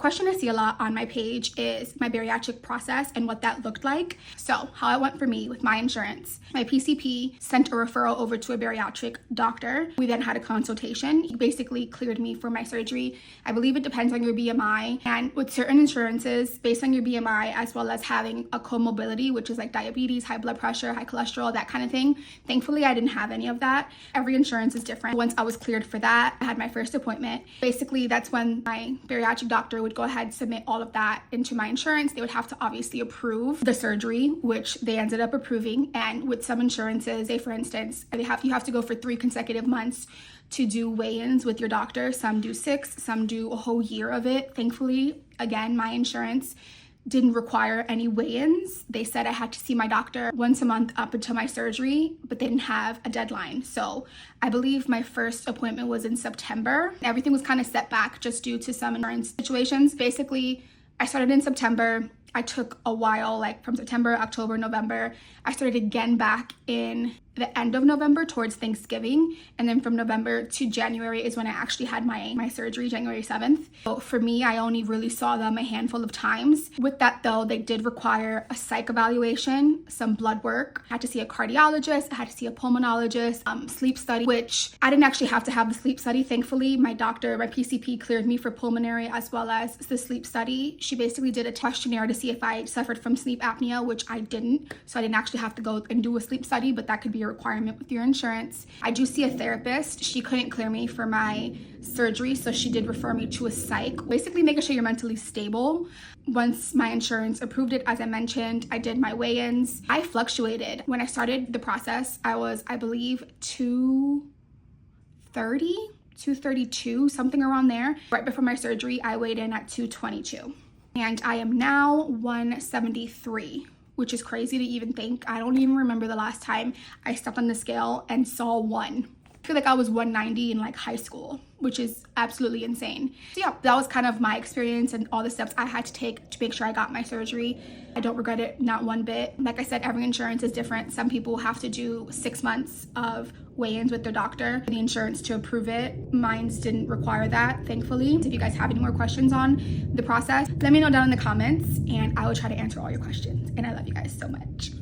Question I see a lot on my page is my bariatric process and what that looked like. So how it went for me with my insurance. My PCP sent a referral over to a bariatric doctor. We then had a consultation. He basically cleared me for my surgery. I believe it depends on your BMI, and with certain insurances, based on your BMI, as well as having a comorbidity, which is like diabetes, high blood pressure, high cholesterol, that kind of thing. Thankfully, I didn't have any of that. Every insurance is different. Once I was cleared for that, I had my first appointment. Basically, that's when my bariatric doctor would go ahead and submit all of that into my insurance. They would have to obviously approve the surgery, which they ended up approving. And with some insurances, say for instance, you have to go for 3 consecutive months to do weigh-ins with your doctor. Some do 6, some do a whole year of it. Thankfully, again, my insurance didn't require any weigh-ins. They said I had to see my doctor once a month up until my surgery, but they didn't have a deadline. So I believe my first appointment was in September. Everything was kind of set back just due to some insurance situations. Basically, I started in September. I took a while, like from September, October, November. I started again back in the end of November towards Thanksgiving. And then from November to January is when I actually had my surgery, January 7th. So for me, I only really saw them a handful of times. With that though, they did require a psych evaluation, some blood work. I had to see a cardiologist, I had to see a pulmonologist, sleep study, which I didn't actually have to have the sleep study. Thankfully, my doctor, my PCP cleared me for pulmonary as well as the sleep study. She basically did a questionnaire to see if I suffered from sleep apnea, which I didn't. So I didn't actually have to go and do a sleep study, but that could be a requirement with your insurance. I do see a therapist. She couldn't clear me for my surgery, so she did refer me to a psych, basically making sure you're mentally stable. Once my insurance approved it, as I mentioned, I did my weigh-ins. I fluctuated. When I started the process, I was, I believe, 230, 232, something around there. Right before my surgery, I weighed in at 222. And I am now 173, which is crazy to even think. I don't even remember the last time I stepped on the scale and saw 1. I feel like I was 190 in like high school, which is absolutely insane. So yeah, that was kind of my experience and all the steps I had to take to make sure I got my surgery. I don't regret it, not one bit. Like I said, every insurance is different. Some people have to do 6 months of weigh-ins with their doctor for the insurance to approve it. Mine's didn't require that, thankfully. So if you guys have any more questions on the process, let me know down in the comments and I will try to answer all your questions. And I love you guys so much.